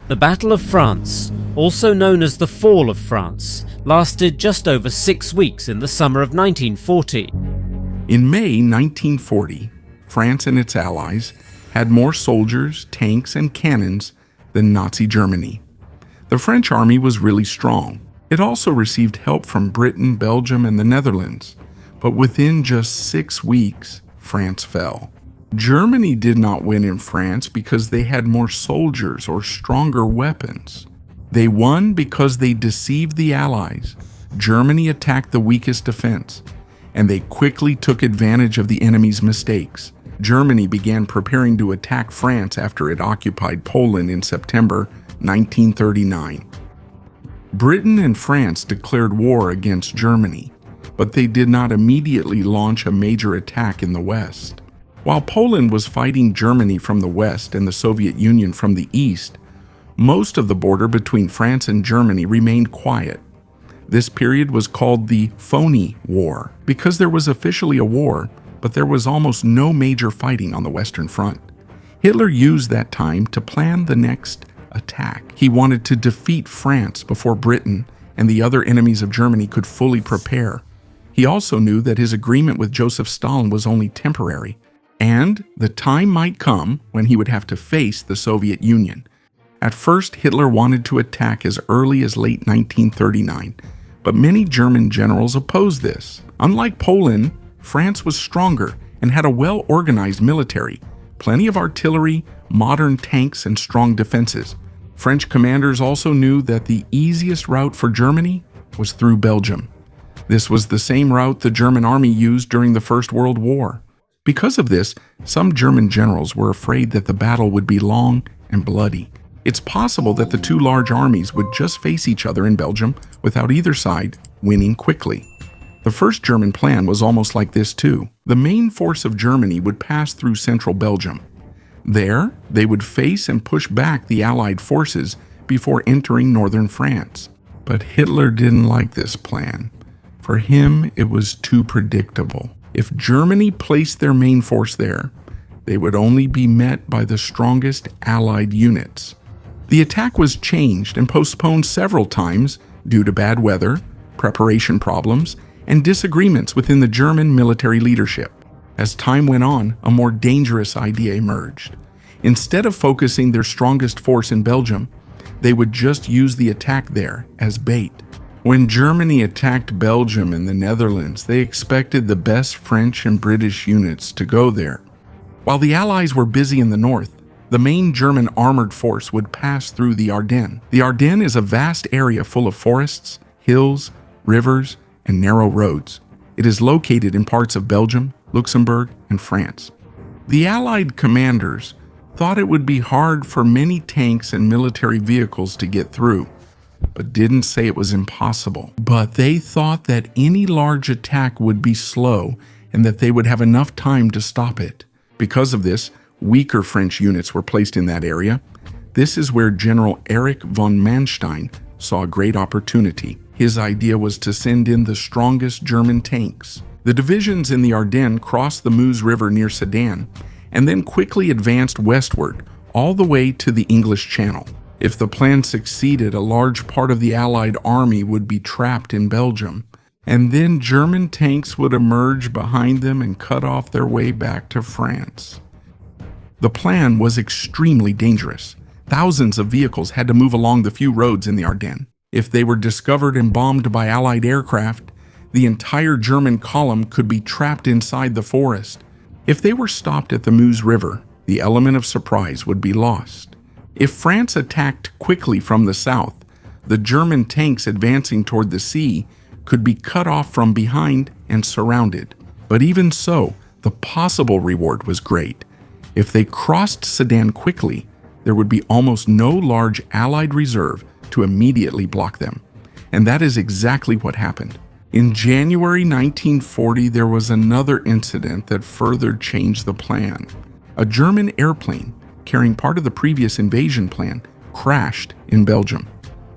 The Battle of France, also known as the Fall of France, lasted just over 6 weeks in the summer of 1940. In May 1940, France and its allies had more soldiers, tanks, and cannons than Nazi Germany. The French army was really strong. It also received help from Britain, Belgium, and the Netherlands. But within just 6 weeks, France fell. Germany did not win in France because they had more soldiers or stronger weapons. They won because they deceived the Allies. Germany attacked the weakest defense, and they quickly took advantage of the enemy's mistakes. Germany began preparing to attack France after it occupied Poland in September 1939. Britain and France declared war against Germany, but they did not immediately launch a major attack in the West. While Poland was fighting Germany from the west and the Soviet Union from the east, most of the border between France and Germany remained quiet. This period was called the Phony War because there was officially a war, but there was almost no major fighting on the Western Front. Hitler used that time to plan the next attack. He wanted to defeat France before Britain and the other enemies of Germany could fully prepare. He also knew that his agreement with Joseph Stalin was only temporary, and the time might come when he would have to face the Soviet Union. At first, Hitler wanted to attack as early as late 1939, but many German generals opposed this. Unlike Poland, France was stronger and had a well-organized military, plenty of artillery, modern tanks, and strong defenses. French commanders also knew that the easiest route for Germany was through Belgium. This was the same route the German army used during the First World War. Because of this, some German generals were afraid that the battle would be long and bloody. It's possible that the two large armies would just face each other in Belgium without either side winning quickly. The first German plan was almost like this too. The main force of Germany would pass through central Belgium. There, they would face and push back the Allied forces before entering northern France. But Hitler didn't like this plan. For him, it was too predictable. If Germany placed their main force there, they would only be met by the strongest Allied units. The attack was changed and postponed several times due to bad weather, preparation problems, and disagreements within the German military leadership. As time went on, a more dangerous idea emerged. Instead of focusing their strongest force in Belgium, they would just use the attack there as bait. When Germany attacked Belgium and the Netherlands, they expected the best French and British units to go there. While the Allies were busy in the north, the main German armored force would pass through the Ardennes. The Ardennes is a vast area full of forests, hills, rivers, and narrow roads. It is located in parts of Belgium, Luxembourg, and France. The Allied commanders thought it would be hard for many tanks and military vehicles to get through, but didn't say it was impossible. But they thought that any large attack would be slow and that they would have enough time to stop it. Because of this, weaker French units were placed in that area. This is where General Erich von Manstein saw a great opportunity. His idea was to send in the strongest German tanks. The divisions in the Ardennes crossed the Meuse River near Sedan and then quickly advanced westward all the way to the English Channel. If the plan succeeded, a large part of the Allied army would be trapped in Belgium, and then German tanks would emerge behind them and cut off their way back to France. The plan was extremely dangerous. Thousands of vehicles had to move along the few roads in the Ardennes. If they were discovered and bombed by Allied aircraft, the entire German column could be trapped inside the forest. If they were stopped at the Meuse River, the element of surprise would be lost. If France attacked quickly from the south, the German tanks advancing toward the sea could be cut off from behind and surrounded. But even so, the possible reward was great. If they crossed Sedan quickly, there would be almost no large Allied reserve to immediately block them. And that is exactly what happened. In January 1940, there was another incident that further changed the plan. A German airplane carrying part of the previous invasion plan crashed in Belgium.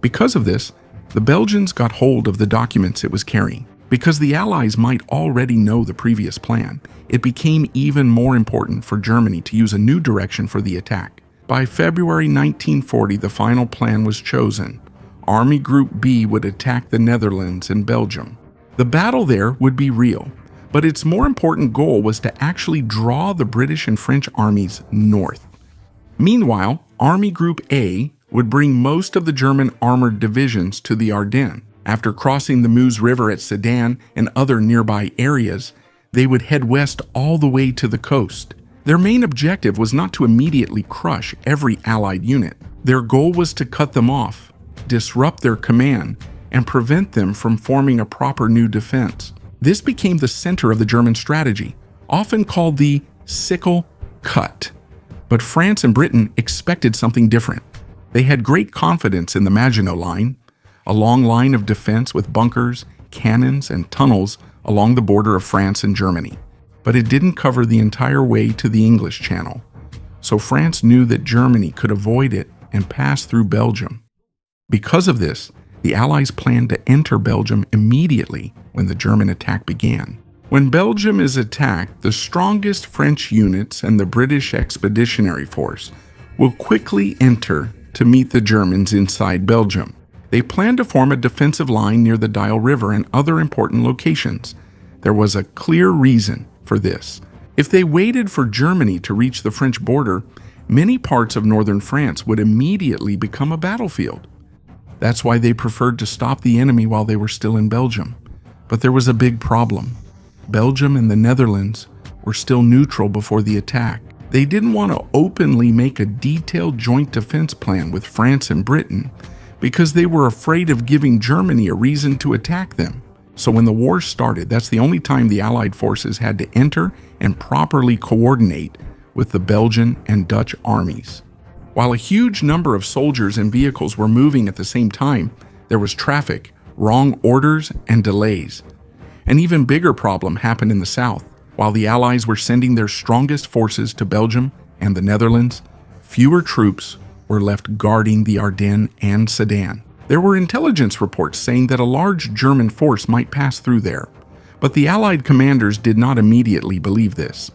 Because of this, the Belgians got hold of the documents it was carrying. Because the Allies might already know the previous plan, it became even more important for Germany to use a new direction for the attack. By February 1940, the final plan was chosen. Army Group B would attack the Netherlands and Belgium. The battle there would be real, but its more important goal was to actually draw the British and French armies north. Meanwhile, Army Group A would bring most of the German armored divisions to the Ardennes. After crossing the Meuse River at Sedan and other nearby areas, they would head west all the way to the coast. Their main objective was not to immediately crush every Allied unit. Their goal was to cut them off, disrupt their command, and prevent them from forming a proper new defense. This became the center of the German strategy, often called the Sickle cut. But France and Britain expected something different. They had great confidence in the Maginot Line, a long line of defense with bunkers, cannons, and tunnels along the border of France and Germany. But it didn't cover the entire way to the English Channel, so France knew that Germany could avoid it and pass through Belgium. Because of this, the Allies planned to enter Belgium immediately when the German attack began. When Belgium is attacked, the strongest French units and the British Expeditionary Force will quickly enter to meet the Germans inside Belgium. They planned to form a defensive line near the Dial River and other important locations. There was a clear reason for this. If they waited for Germany to reach the French border, many parts of northern France would immediately become a battlefield. That's why they preferred to stop the enemy while they were still in Belgium. But there was a big problem. Belgium and the Netherlands were still neutral before the attack. They didn't want to openly make a detailed joint defense plan with France and Britain because they were afraid of giving Germany a reason to attack them. So when the war started, that's the only time the Allied forces had to enter and properly coordinate with the Belgian and Dutch armies. While a huge number of soldiers and vehicles were moving at the same time, there was traffic, wrong orders, and delays. An even bigger problem happened in the south. While the Allies were sending their strongest forces to Belgium and the Netherlands, fewer troops were left guarding the Ardennes and Sedan. There were intelligence reports saying that a large German force might pass through there, but the Allied commanders did not immediately believe this.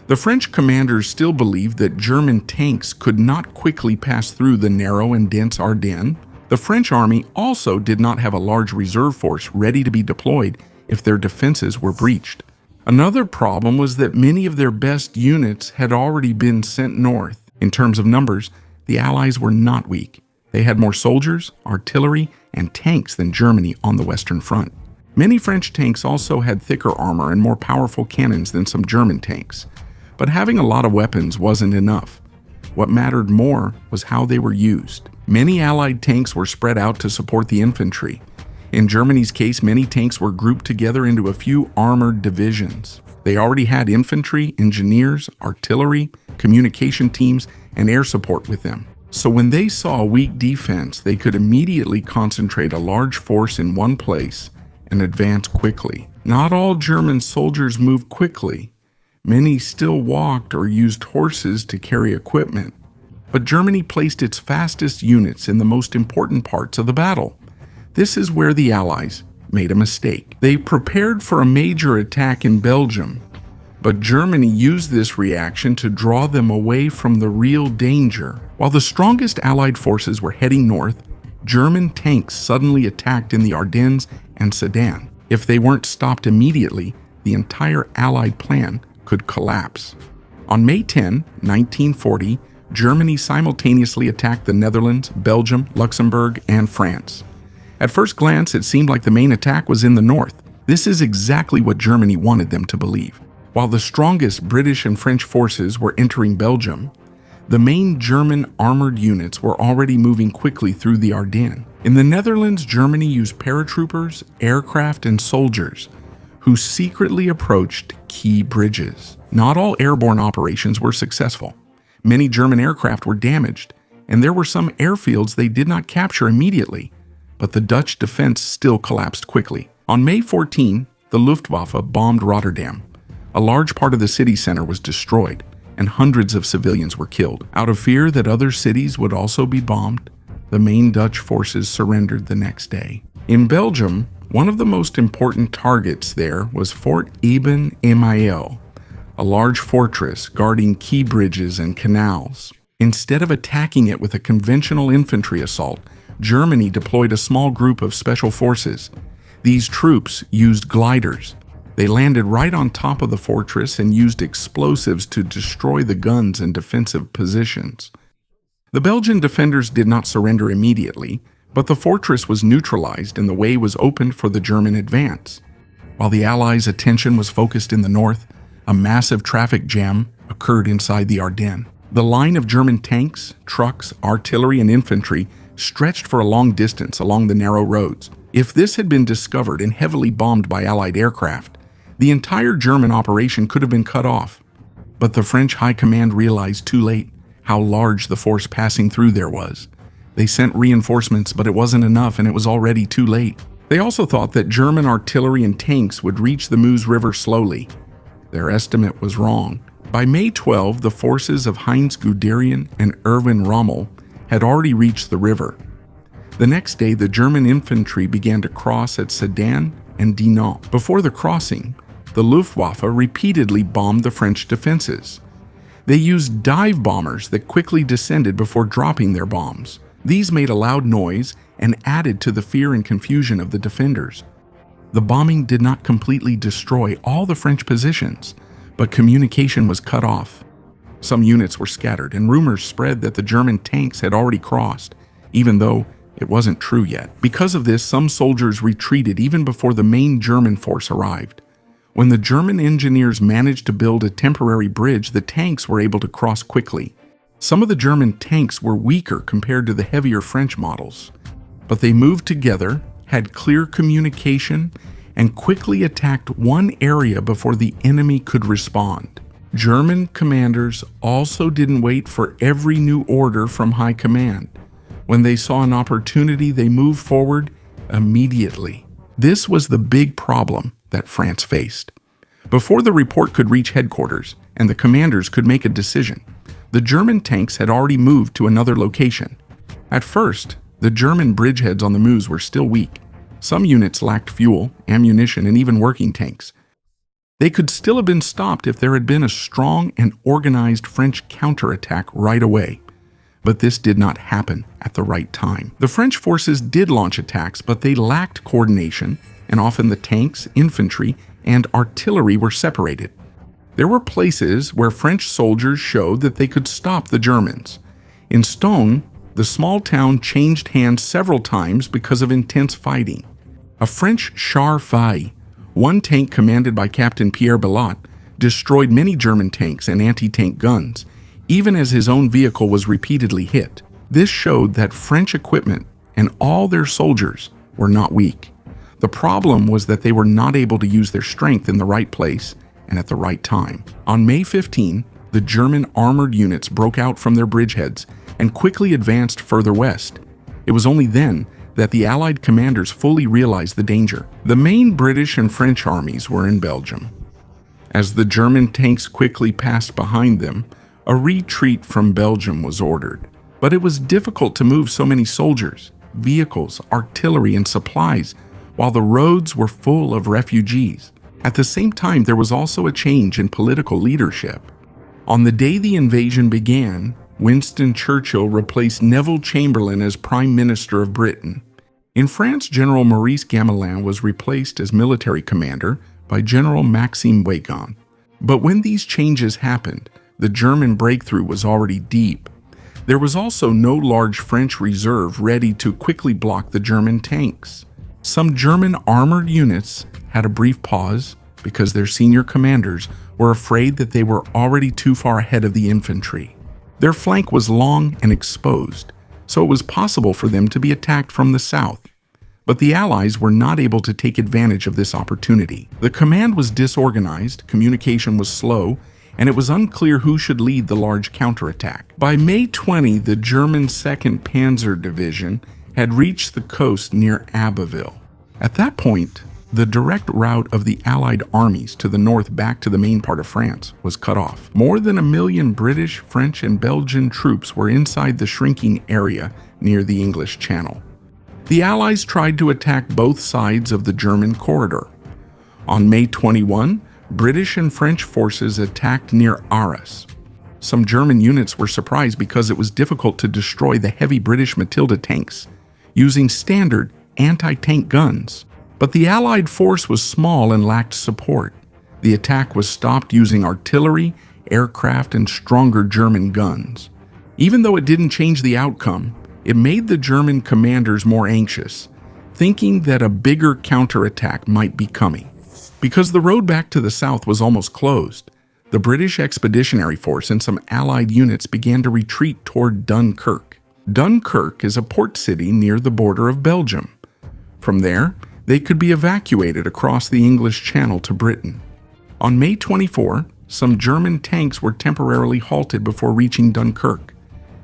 The French commanders still believed that German tanks could not quickly pass through the narrow and dense Ardennes. The French army also did not have a large reserve force ready to be deployed if their defenses were breached. Another problem was that many of their best units had already been sent north. In terms of numbers, the Allies were not weak. They had more soldiers, artillery, and tanks than Germany on the Western Front. Many French tanks also had thicker armor and more powerful cannons than some German tanks. But having a lot of weapons wasn't enough. What mattered more was how they were used. Many Allied tanks were spread out to support the infantry. In Germany's case, many tanks were grouped together into a few armored divisions. They already had infantry, engineers, artillery, communication teams, and air support with them. So when they saw a weak defense, they could immediately concentrate a large force in one place and advance quickly. Not all German soldiers moved quickly. Many still walked or used horses to carry equipment. But Germany placed its fastest units in the most important parts of the battle. This is where the Allies made a mistake. They prepared for a major attack in Belgium, but Germany used this reaction to draw them away from the real danger. While the strongest Allied forces were heading north, German tanks suddenly attacked in the Ardennes and Sedan. If they weren't stopped immediately, the entire Allied plan could collapse. On May 10, 1940, Germany simultaneously attacked the Netherlands, Belgium, Luxembourg, and France. At first glance, it seemed like the main attack was in the north. This is exactly what Germany wanted them to believe. While the strongest British and French forces were entering Belgium, the main German armored units were already moving quickly through the Ardennes. In the Netherlands, Germany used paratroopers, aircraft, and soldiers who secretly approached key bridges. Not all airborne operations were successful. Many German aircraft were damaged, and there were some airfields they did not capture immediately, but the Dutch defense still collapsed quickly. On May 14, the Luftwaffe bombed Rotterdam. A large part of the city center was destroyed, and hundreds of civilians were killed. Out of fear that other cities would also be bombed, the main Dutch forces surrendered the next day. In Belgium, one of the most important targets there was Fort Eben Emael, a large fortress guarding key bridges and canals. Instead of attacking it with a conventional infantry assault, Germany deployed a small group of special forces. These troops used gliders. They landed right on top of the fortress and used explosives to destroy the guns and defensive positions. The Belgian defenders did not surrender immediately, but the fortress was neutralized and the way was opened for the German advance. While the Allies' attention was focused in the north, a massive traffic jam occurred inside the Ardennes. The line of German tanks, trucks, artillery, and infantry stretched for a long distance along the narrow roads. If this had been discovered and heavily bombed by Allied aircraft, the entire German operation could have been cut off. But the French High Command realized too late how large the force passing through there was. They sent reinforcements, but it wasn't enough and it was already too late. They also thought that German artillery and tanks would reach the Meuse River slowly. Their estimate was wrong. By May 12, the forces of Heinz Guderian and Erwin Rommel had already reached the river. The next day, the German infantry began to cross at Sedan and Dinant. Before the crossing, the Luftwaffe repeatedly bombed the French defenses. They used dive bombers that quickly descended before dropping their bombs. These made a loud noise and added to the fear and confusion of the defenders. The bombing did not completely destroy all the French positions, but communication was cut off. Some units were scattered, and rumors spread that the German tanks had already crossed, even though it wasn't true yet. Because of this, some soldiers retreated even before the main German force arrived. When the German engineers managed to build a temporary bridge, the tanks were able to cross quickly. Some of the German tanks were weaker compared to the heavier French models, but they moved together, had clear communication, and quickly attacked one area before the enemy could respond. German commanders also didn't wait for every new order from High Command. When they saw an opportunity, they moved forward immediately. This was the big problem that France faced. Before the report could reach headquarters and the commanders could make a decision, the German tanks had already moved to another location. At first, the German bridgeheads on the Meuse were still weak. Some units lacked fuel, ammunition, and even working tanks. They could still have been stopped if there had been a strong and organized French counterattack right away. But this did not happen at the right time. The French forces did launch attacks, but they lacked coordination, and often the tanks, infantry, and artillery were separated. There were places where French soldiers showed that they could stop the Germans. In Stone, the small town changed hands several times because of intense fighting. A French char faille, one tank commanded by Captain Pierre Belot, destroyed many German tanks and anti-tank guns, even as his own vehicle was repeatedly hit. This showed that French equipment and all their soldiers were not weak. The problem was that they were not able to use their strength in the right place and at the right time. On May 15, the German armored units broke out from their bridgeheads and quickly advanced further west. It was only then that the Allied commanders fully realized the danger. The main British and French armies were in Belgium. As the German tanks quickly passed behind them, a retreat from Belgium was ordered. But it was difficult to move so many soldiers, vehicles, artillery, and supplies, while the roads were full of refugees. At the same time, there was also a change in political leadership. On the day the invasion began, Winston Churchill replaced Neville Chamberlain as Prime Minister of Britain. In France, General Maurice Gamelin was replaced as military commander by General Maxime Weygand. But when these changes happened, the German breakthrough was already deep. There was also no large French reserve ready to quickly block the German tanks. Some German armored units had a brief pause because their senior commanders were afraid that they were already too far ahead of the infantry. Their flank was long and exposed, so it was possible for them to be attacked from the south. But the Allies were not able to take advantage of this opportunity. The command was disorganized, communication was slow, and it was unclear who should lead the large counterattack. By May 20, the German 2nd Panzer Division had reached the coast near Abbeville. At that point, the direct route of the Allied armies to the north back to the main part of France was cut off. More than 1 million British, French, and Belgian troops were inside the shrinking area near the English Channel. The Allies tried to attack both sides of the German corridor. On May 21, British and French forces attacked near Arras. Some German units were surprised because it was difficult to destroy the heavy British Matilda tanks using standard anti-tank guns. But the Allied force was small and lacked support. The attack was stopped using artillery, aircraft, and stronger German guns. Even though it didn't change the outcome, it made the German commanders more anxious, thinking that a bigger counterattack might be coming. Because the road back to the south was almost closed, the British Expeditionary Force and some Allied units began to retreat toward Dunkirk. Dunkirk is a port city near the border of Belgium. From there, they could be evacuated across the English Channel to Britain. On May 24, some German tanks were temporarily halted before reaching Dunkirk.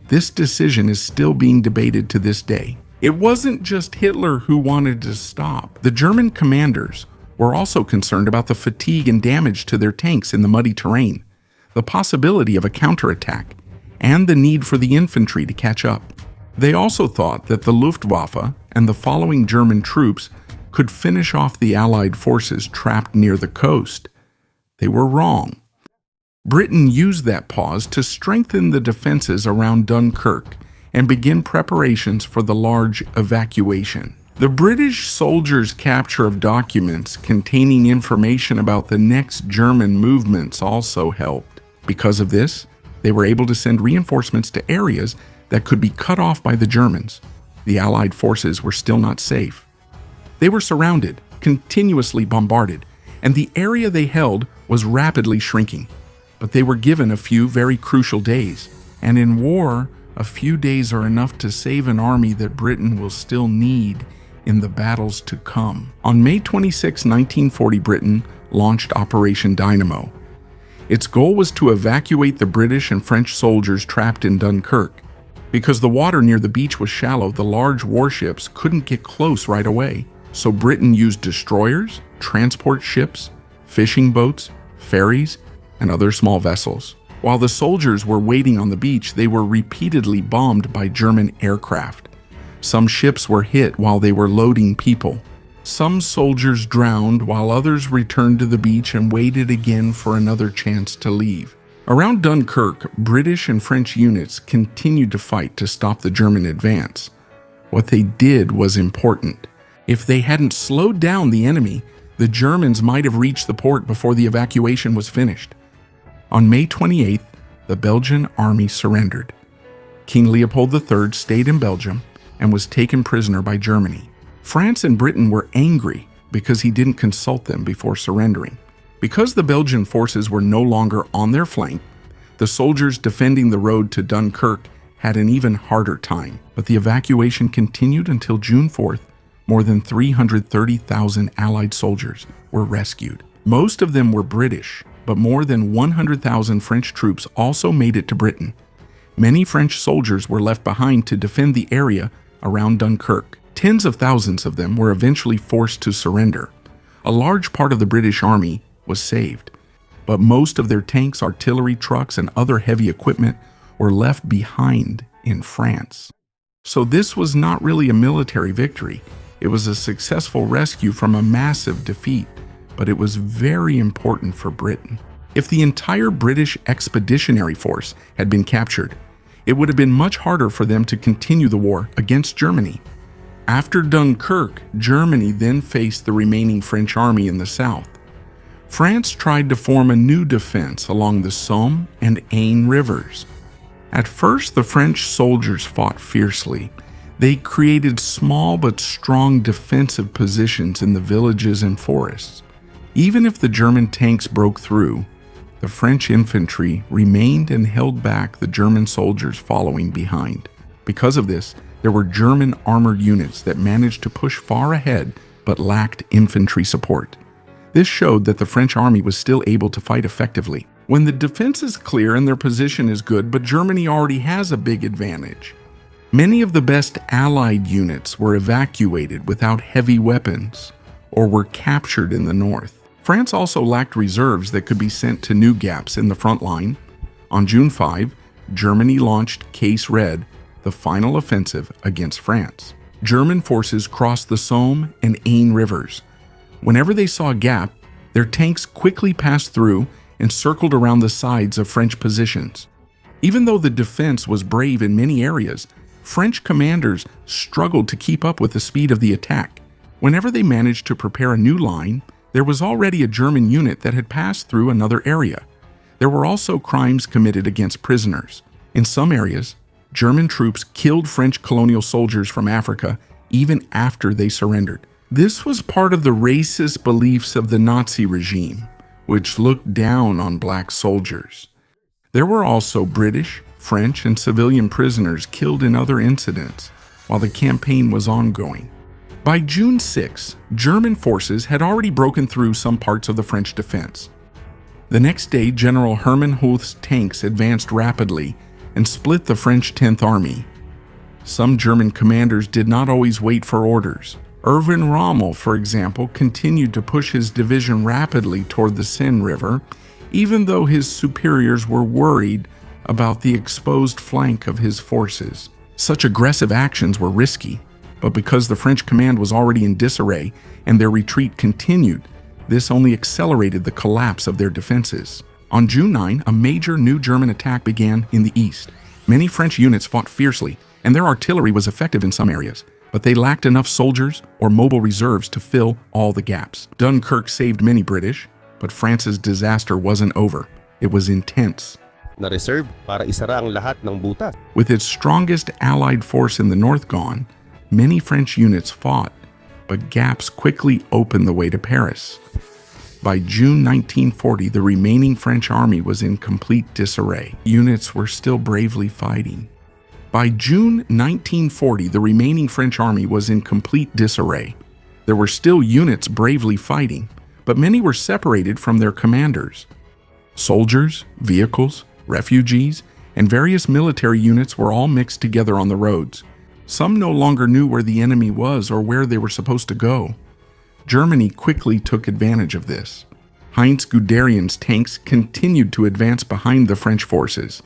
This decision is still being debated to this day. It wasn't just Hitler who wanted to stop. The German commanders were also concerned about the fatigue and damage to their tanks in the muddy terrain, the possibility of a counterattack, and the need for the infantry to catch up. They also thought that the Luftwaffe and the following German troops could finish off the Allied forces trapped near the coast. They were wrong. Britain used that pause to strengthen the defenses around Dunkirk and begin preparations for the large evacuation. The British soldiers' capture of documents containing information about the next German movements also helped. Because of this, they were able to send reinforcements to areas that could be cut off by the Germans. The Allied forces were still not safe. They were surrounded, continuously bombarded, and the area they held was rapidly shrinking. But they were given a few very crucial days, and in war, a few days are enough to save an army that Britain will still need in the battles to come. On May 26, 1940, Britain launched Operation Dynamo. Its goal was to evacuate the British and French soldiers trapped in Dunkirk. Because the water near the beach was shallow, the large warships couldn't get close right away. So Britain used destroyers, transport ships, fishing boats, ferries, and other small vessels. While the soldiers were waiting on the beach, they were repeatedly bombed by German aircraft. Some ships were hit while they were loading people. Some soldiers drowned while others returned to the beach and waited again for another chance to leave. Around Dunkirk, British and French units continued to fight to stop the German advance. What they did was important. If they hadn't slowed down the enemy, the Germans might have reached the port before the evacuation was finished. On May 28th, the Belgian army surrendered. King Leopold III stayed in Belgium and was taken prisoner by Germany. France and Britain were angry because he didn't consult them before surrendering. Because the Belgian forces were no longer on their flank, the soldiers defending the road to Dunkirk had an even harder time. But the evacuation continued until June 4th. More than 330,000 Allied soldiers were rescued. Most of them were British, but more than 100,000 French troops also made it to Britain. Many French soldiers were left behind to defend the area around Dunkirk. Tens of thousands of them were eventually forced to surrender. A large part of the British army was saved, but most of their tanks, artillery, trucks, and other heavy equipment were left behind in France. So this was not really a military victory. It was a successful rescue from a massive defeat, but it was very important for Britain. If the entire British Expeditionary Force had been captured, it would have been much harder for them to continue the war against Germany. After Dunkirk, Germany then faced the remaining French army in the south. France tried to form a new defense along the Somme and Aisne rivers. At first, the French soldiers fought fiercely. They created small but strong defensive positions in the villages and forests. Even if the German tanks broke through, the French infantry remained and held back the German soldiers following behind. Because of this, there were German armored units that managed to push far ahead but lacked infantry support. This showed that the French army was still able to fight effectively. When the defense is clear and their position is good, but Germany already has a big advantage. Many of the best Allied units were evacuated without heavy weapons or were captured in the north. France also lacked reserves that could be sent to new gaps in the front line. On June 5, Germany launched Case Red, the final offensive against France. German forces crossed the Somme and Aisne rivers. Whenever they saw a gap, their tanks quickly passed through and circled around the sides of French positions. Even though the defense was brave in many areas, French commanders struggled to keep up with the speed of the attack. Whenever they managed to prepare a new line, there was already a German unit that had passed through another area. There were also crimes committed against prisoners. In some areas, German troops killed French colonial soldiers from Africa even after they surrendered. This was part of the racist beliefs of the Nazi regime, which looked down on black soldiers. There were also British, French, and civilian prisoners killed in other incidents while the campaign was ongoing. By June 6, German forces had already broken through some parts of the French defense. The next day, General Hermann Hoth's tanks advanced rapidly and split the French 10th Army. Some German commanders did not always wait for orders. Erwin Rommel, for example, continued to push his division rapidly toward the Seine River, even though his superiors were worried about the exposed flank of his forces. Such aggressive actions were risky, but because the French command was already in disarray and their retreat continued, this only accelerated the collapse of their defenses. On June 9, a major new German attack began in the east. Many French units fought fiercely, and their artillery was effective in some areas, but they lacked enough soldiers or mobile reserves to fill all the gaps. Dunkirk saved many British, but France's disaster wasn't over. It was intense. Na-reserve para isara ang lahat ng butas. With its strongest Allied force in the north gone, many French units fought, but gaps quickly opened the way to Paris. By June 1940, the remaining French army was in complete disarray. Units were still bravely fighting. By June 1940, the remaining French army was in complete disarray. There were still units bravely fighting, but many were separated from their commanders. Soldiers, vehicles, refugees, and various military units were all mixed together on the roads. Some no longer knew where the enemy was or where they were supposed to go. Germany quickly took advantage of this. Heinz Guderian's tanks continued to advance behind the French forces.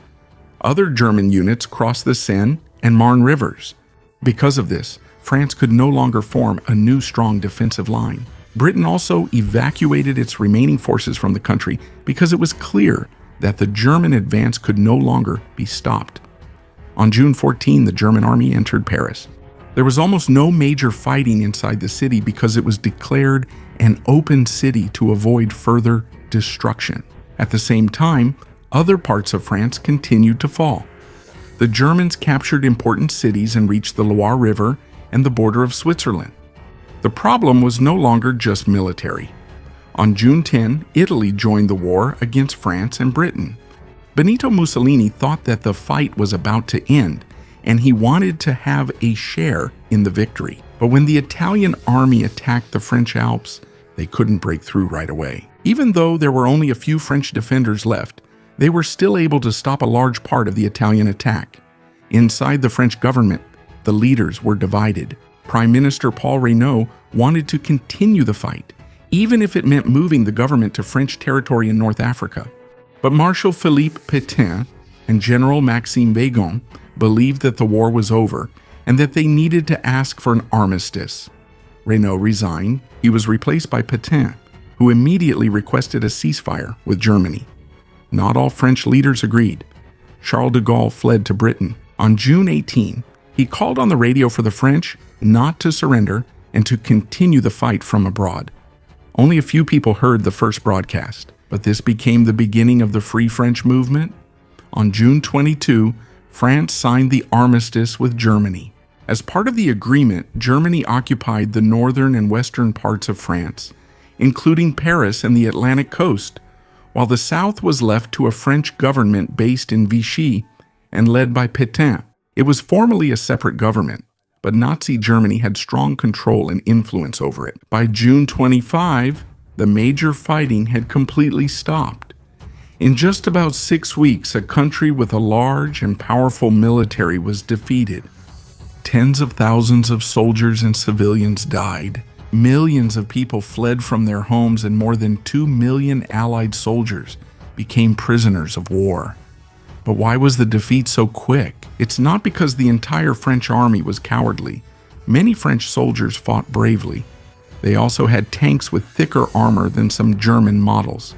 Other German units crossed the Seine and Marne rivers. Because of this, France could no longer form a new strong defensive line. Britain also evacuated its remaining forces from the country because it was clear that the German advance could no longer be stopped. On June 14, the German army entered Paris. There was almost no major fighting inside the city because it was declared an open city to avoid further destruction. At the same time, other parts of France continued to fall. The Germans captured important cities and reached the Loire River and the border of Switzerland. The problem was no longer just military. On June 10, Italy joined the war against France and Britain. Benito Mussolini thought that the fight was about to end, and he wanted to have a share in the victory. But when the Italian army attacked the French Alps, they couldn't break through right away. Even though there were only a few French defenders left, they were still able to stop a large part of the Italian attack. Inside the French government, the leaders were divided. Prime Minister Paul Reynaud wanted to continue the fight, even if it meant moving the government to French territory in North Africa. But Marshal Philippe Pétain and General Maxime Weygand believed that the war was over and that they needed to ask for an armistice. Reynaud resigned. He was replaced by Pétain, who immediately requested a ceasefire with Germany. Not all French leaders agreed. Charles de Gaulle fled to Britain. On June 18, he called on the radio for the French not to surrender and to continue the fight from abroad. Only a few people heard the first broadcast, but this became the beginning of the Free French movement. On June 22, France signed the armistice with Germany. As part of the agreement, Germany occupied the northern and western parts of France, including Paris and the Atlantic coast, while the south was left to a French government based in Vichy and led by Pétain. It was formally a separate government, but Nazi Germany had strong control and influence over it. By June 25, the major fighting had completely stopped. In just about 6 weeks, a country with a large and powerful military was defeated. Tens of thousands of soldiers and civilians died. Millions of people fled from their homes, and more than 2 million Allied soldiers became prisoners of war. But why was the defeat so quick? It's not because the entire French army was cowardly. Many French soldiers fought bravely. They also had tanks with thicker armor than some German models.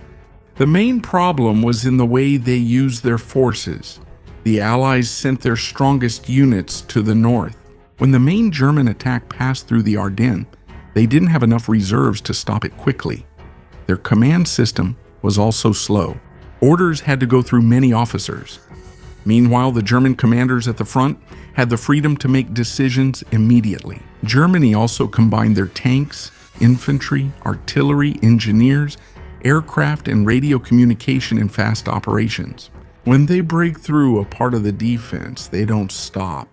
The main problem was in the way they used their forces. The Allies sent their strongest units to the north. When the main German attack passed through the Ardennes, they didn't have enough reserves to stop it quickly. Their command system was also slow. Orders had to go through many officers. Meanwhile, the German commanders at the front had the freedom to make decisions immediately. Germany also combined their tanks, infantry, artillery, engineers, aircraft, and radio communication in fast operations. When they break through a part of the defense, they don't stop.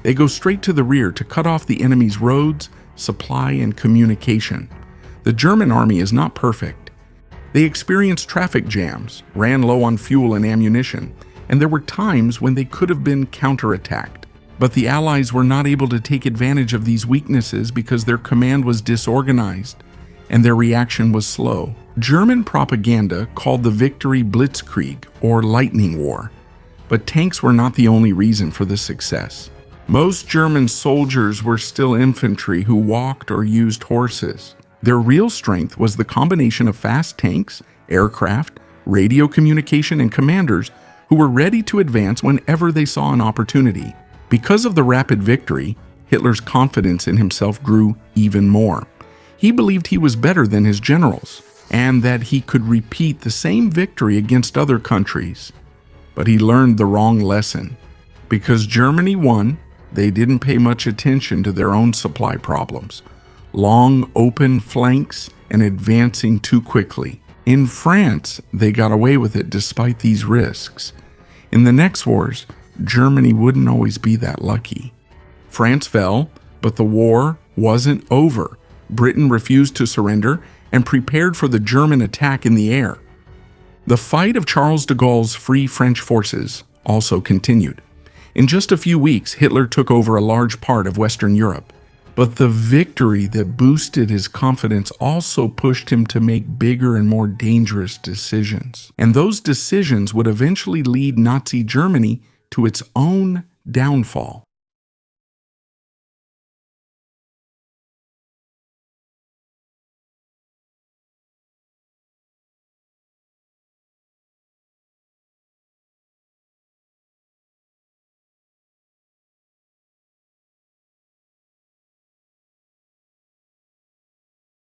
They go straight to the rear to cut off the enemy's roads, supply, and communication. The German army is not perfect. They experienced traffic jams, ran low on fuel and ammunition, and there were times when they could have been counterattacked. But the Allies were not able to take advantage of these weaknesses because their command was disorganized and their reaction was slow. German propaganda called the victory Blitzkrieg, or lightning war, but tanks were not the only reason for the success. Most German soldiers were still infantry who walked or used horses. Their real strength was the combination of fast tanks, aircraft, radio communication, and commanders who were ready to advance whenever they saw an opportunity. Because of the rapid victory, Hitler's confidence in himself grew even more. He believed he was better than his generals, and that he could repeat the same victory against other countries. But he learned the wrong lesson. Because Germany won, they didn't pay much attention to their own supply problems. Long, open flanks and advancing too quickly. In France, they got away with it despite these risks. In the next wars, Germany wouldn't always be that lucky. France fell, but the war wasn't over. Britain refused to surrender and prepared for the German attack in the air. The fight of Charles de Gaulle's Free French forces also continued. In just a few weeks, Hitler took over a large part of Western Europe. But the victory that boosted his confidence also pushed him to make bigger and more dangerous decisions. And those decisions would eventually lead Nazi Germany to its own downfall.